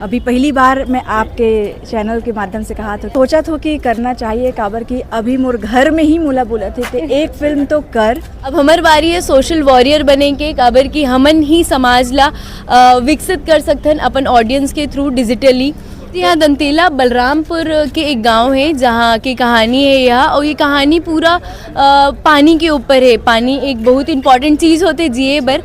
अभी पहली बार मैं आपके चैनल के माध्यम से कहा तो सोचा था कि करना चाहिए काबर की अभी मोर घर में ही मुला बोला थे कि एक फिल्म तो कर। अब हमार बारी है सोशल वॉरियर बने के काबर की हमन ही समाज ला विकसित कर सकते हैं अपन ऑडियंस के थ्रू डिजिटली। यहाँ दंतेला बलरामपुर के एक गांव है जहाँ की कहानी है यह, और ये कहानी पूरा पानी के ऊपर है। पानी एक बहुत इम्पॉर्टेंट चीज़ होते जिए बर।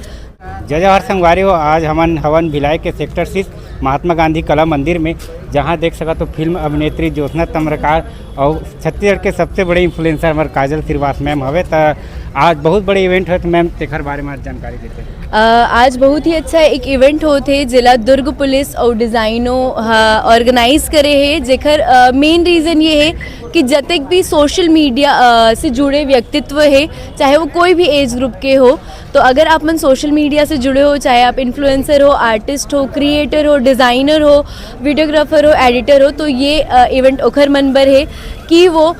जय जवाहर संगवारी हो। आज हमन हवन भिलाई के सेक्टर 6 महात्मा गांधी कला मंदिर में, जहां देख सका तो फिल्म अभिनेत्री ज्योत्सना तम्रकार और छत्तीसगढ़ के सबसे बड़े इन्फ्लुएंसर हमारे काजल श्रीवास मैम हवे। तो आज बहुत बड़े इवेंट है, तो मैम तेखर बारे में जानकारी देते हैं। आज बहुत ही अच्छा एक इवेंट होते जिला दुर्ग पुलिस और डिज़ाइनो ऑर्गेनाइज करे है, जेकर मेन रीज़न ये है कि जतक भी सोशल मीडिया से जुड़े व्यक्तित्व है, चाहे वो कोई भी एज ग्रुप के हो, तो अगर आप मन सोशल मीडिया से जुड़े हो, चाहे आप इन्फ्लुएंसर हो, आर्टिस्ट हो, क्रिएटर हो, डिज़ाइनर हो, वीडियोग्राफर हो, एडिटर हो, तो ये इवेंट ओखर मनबर है कि वो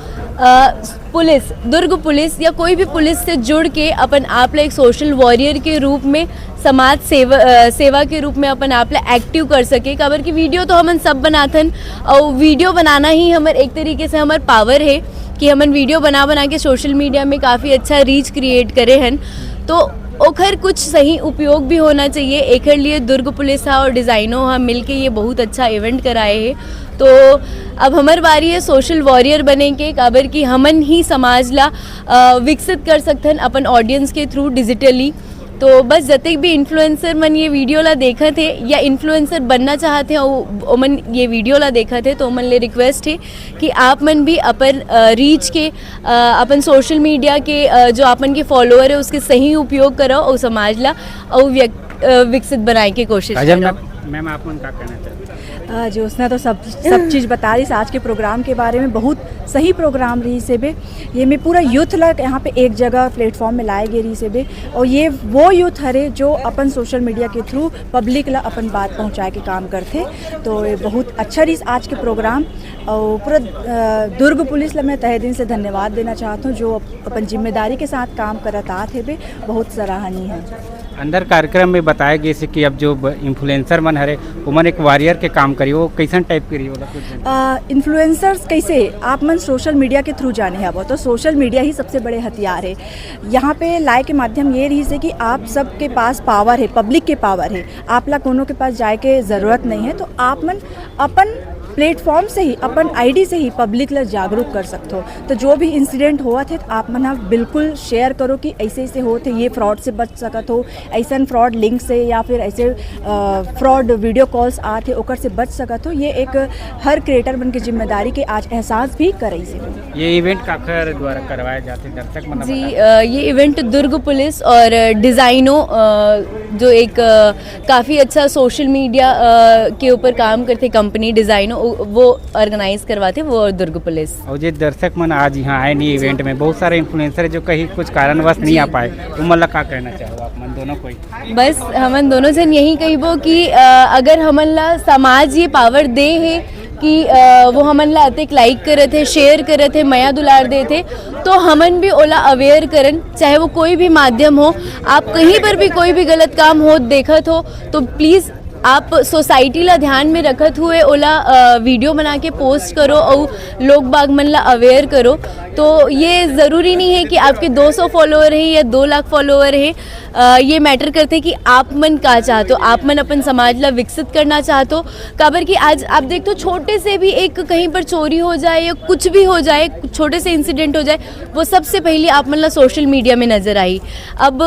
पुलिस, दुर्ग पुलिस या कोई भी पुलिस से जुड़ के अपन आप ला एक सोशल वॉरियर के रूप में, समाज सेवा के रूप में अपन आप ला एक्टिव कर सके। काबर की वीडियो तो हमन सब बनाथन, और वीडियो बनाना ही हमार एक तरीके से हमार पावर है कि हमन वीडियो बना के सोशल मीडिया में काफ़ी अच्छा रीच क्रिएट करे हन। तो ओखर कुछ सही उपयोग भी होना चाहिए। एकर लिए दुर्ग पुलिस और डिज़ाइनो हम मिलके ये बहुत अच्छा इवेंट कराए हैं। तो अब हमार बारी है सोशल वॉरियर बने के, काबर की हमन ही समाज ला विकसित कर सकते हैं अपन ऑडियंस के थ्रू डिजिटली। तो बस जतक भी इन्फ्लुएंसर मन ये वीडियो ला देखा थे या इन्फ्लुएंसर बनना चाहते हैं ओ मन ये वीडियो ला देखा थे, तो मन ले रिक्वेस्ट है कि आप मन भी अपन रीच के अपन सोशल मीडिया के जो अपन के फॉलोअर है उसके सही उपयोग करो और समाज ला और विकसित बनाए की कोशिश करो। मैम आप मन क्या कहना चाहते हैं? ज्योत्सना तो सब चीज़ बता रही आज के प्रोग्राम के बारे में। बहुत सही प्रोग्राम रही से बे, ये मैं पूरा यूथ ला यहाँ पे एक जगह प्लेटफॉर्म में लाए गए रही से बे, और ये वो यूथ हरे जो अपन सोशल मीडिया के थ्रू पब्लिक ला अपन बात पहुँचाए के काम करते। तो ये बहुत अच्छा रही आज के प्रोग्राम, और पूरा दुर्ग पुलिस ला मैं तहे दिन से धन्यवाद देना चाहता हूँ जो अपन जिम्मेदारी के साथ काम करता थे बे, बहुत सराहनीय है। अंदर कार्यक्रम में बताया गया कि अब जो इन्फ्लुएंसर मन हरे उमन एक वॉरियर के काम करी, वो कैसन टाइप की रही होला? इन्फ्लुएंसर्स कैसे आप मन सोशल मीडिया के थ्रू जाने हैं, वो तो सोशल मीडिया ही सबसे बड़े हथियार है। यहाँ पे लाए के माध्यम ये रही है कि आप सबके पास पावर है, पब्लिक के पावर है, आप ला कोनो के पास जाए के ज़रूरत नहीं है। तो आप मन अपन प्लेटफॉर्म से ही, अपन आईडी से ही पब्लिक ला जागरूक कर सकते हो। तो जो भी इंसिडेंट हुआ थे तो आप मन बिल्कुल शेयर करो कि ऐसे ऐसे होते, ये फ्रॉड से बच सकत हो, ऐसा फ्रॉड लिंक से या फिर ऐसे फ्रॉड वीडियो कॉल्स आते ओकर से बच सकत हो। ये एक हर क्रिएटर बन के जिम्मेदारी के आज एहसास भी करे से। ये इवेंट काकर द्वारा करवाए जाते दर्शक मन जी, ये इवेंट दुर्ग पुलिस और डिज़ाइनो जो एक काफ़ी अच्छा सोशल मीडिया के ऊपर काम करते कंपनी डिज़ाइनो, वो ऑर्गेनाइज करवाते वो, और दुर्ग पुलिस। और जो दर्शक मन आज यहाँ आए नहीं इवेंट में, बहुत सारे इन्फ्लुएंसर है जो कहीं कुछ कारणवश नहीं आ पाए, तो मतलब क्या कहना चाहो आप मन दोनों कोई? बस हमन दोनों जन यही कहिबो कि अगर हमन ला समाज ये पावर दे है कि वो हमन ला अतिक लाइक करे थे, शेयर करे थे, मया दुलार दे थे, तो हमन भी ओला अवेयर करन, चाहे वो कोई भी माध्यम हो। आप कहीं पर भी कोई भी गलत काम हो देखत हो तो प्लीज़ आप सोसाइटी ला ध्यान में रखत हुए ओला वीडियो बना के पोस्ट करो और लोग बाग मन ला अवेयर करो। तो ये ज़रूरी नहीं है कि आपके 200 फॉलोअर हैं या 2 लाख फॉलोअर हैं, ये मैटर करते कि आप मन का चाहते हो, आप मन अपन समाज ला विकसित करना चाहते हो। काबर कि आज आप देखते हो छोटे से भी एक कहीं पर चोरी हो जाए या कुछ भी हो जाए, छोटे से इंसिडेंट हो जाए, वो सबसे पहले आप मन ला सोशल मीडिया में नज़र आई। अब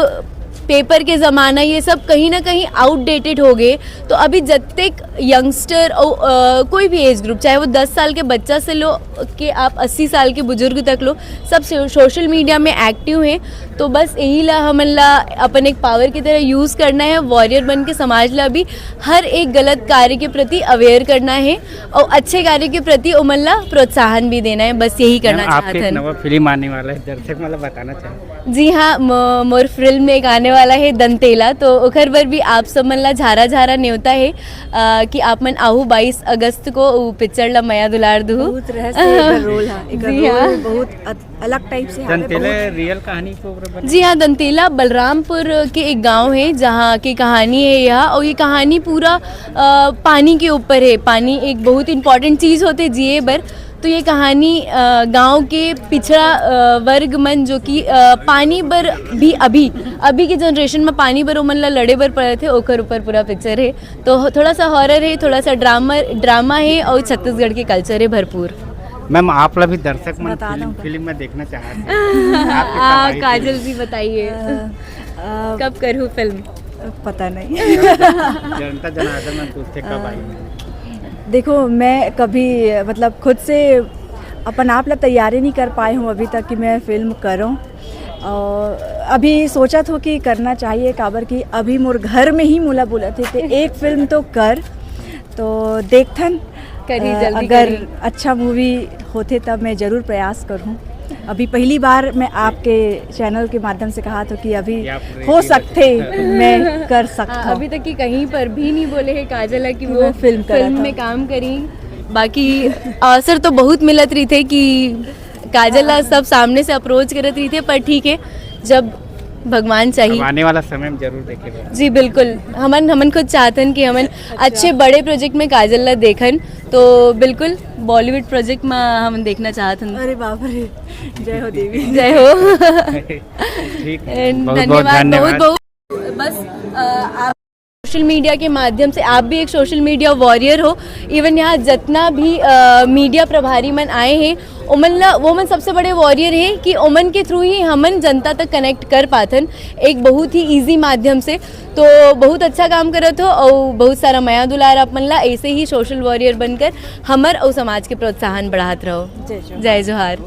पेपर के ज़माना ये सब कहीं ना कहीं आउटडेटेड हो गए। तो अभी जब तक यंगस्टर और कोई भी एज ग्रुप, चाहे वो 10 साल के बच्चा से लो कि आप 80 साल के बुजुर्ग तक लो, सब सोशल मीडिया में एक्टिव हैं। तो बस यही ला हमन ला अपन एक पावर की तरह यूज़ करना है, वॉरियर बन के समाज ला भी हर एक गलत कार्य के प्रति अवेयर करना है और अच्छे कार्य के प्रति उमन ला प्रोत्साहन भी देना है। बस यही करना चाहते हैं। नवा फिल्म आने वाला है, दर्शक मतलब बताना चाहिए। जी हाँ, मोर फिल्म में एक आने वाला है दंतेला, तो ओखर बर भी आप सब मन ला झारा न्योता है कि आप मन आहू 22 अगस्त को पिक्चर ला मया दुलार दू। बहुत रहस्य रोल है, एक रोल बहुत अलग टाइप से दंतेला रियल कहानी को बने? जी हाँ, दंतेला बलरामपुर के एक गांव है जहाँ की कहानी है यह, और ये कहानी पूरा पानी के ऊपर है। पानी एक बहुत इम्पॉर्टेंट चीज़ होते जिए बर, तो ये कहानी गांव के पिछड़ा वर्ग मन जो कि पानी बर भी अभी के जनरेशन में पानी बर ओमन ला लड़े बर पड़े थे, ओकर ऊपर पूरा पिक्चर है। तो थोड़ा सा हॉरर है, थोड़ा सा ड्रामा है, और छत्तीसगढ़ के कल्चर है भरपूर। मैम आप लोग भी दर्शक मन बता दो। फिल्म में देखना चाहते हैं। काजल जी बताइए कब करूँ फिल्म? पता नहीं। जनता जनार्दन में पूछते कब आई? देखो मैं कभी मतलब खुद से अपन आप ला तैयारी नहीं कर पाए हूँ अभी तक कि मैं फिल्म करूँ। और अभी सोचा था कि करना चाहिए काबर कि अभी मोर घर में ही मोला बोला थे कि एक फिल्म तो कर, तो देखथन करी जल्दी अगर करी। अच्छा मूवी होते तब मैं ज़रूर प्रयास करूँ। अभी पहली बार मैं आपके चैनल के माध्यम से कहा था कि अभी आप हो सकते मैं कर सकता हूँ। अभी तक की कहीं पर भी नहीं बोले है काजल है कि कि वो मैं फिल्म में काम करी। बाकी अवसर तो बहुत मिलत रही थे कि काजल सब सामने से अप्रोच करत रही थे, पर ठीक है जब भगवान चाहिए। अब आने वाला समय में जरूर देखेंगे। जी बिल्कुल, हमन खुद चाहतन कि हमन अच्छे बड़े प्रोजेक्ट में काजल ला देखन, तो बिल्कुल बॉलीवुड प्रोजेक्ट में हम देखना चाहतन। अरे बाप रे, जय हो देवी। जय हो। ठीक है, बहुत बहुत धन्यवाद, धन्यवाद। बहुत बस आप सोशल मीडिया के माध्यम से, आप भी एक सोशल मीडिया वॉरियर हो। इवन यहाँ जितना भी मीडिया प्रभारी मन आए हैं वो मन सबसे बड़े वॉरियर हैं कि ओमन के थ्रू ही हमन जनता तक कनेक्ट कर पाथन एक बहुत ही इजी माध्यम से। तो बहुत अच्छा काम करत हो, और बहुत सारा माया दुलार अपन ला ऐसे ही सोशल वॉरियर बनकर हमर और समाज के प्रोत्साहन बढ़ात रहो। जय जोहार। जय जोहार।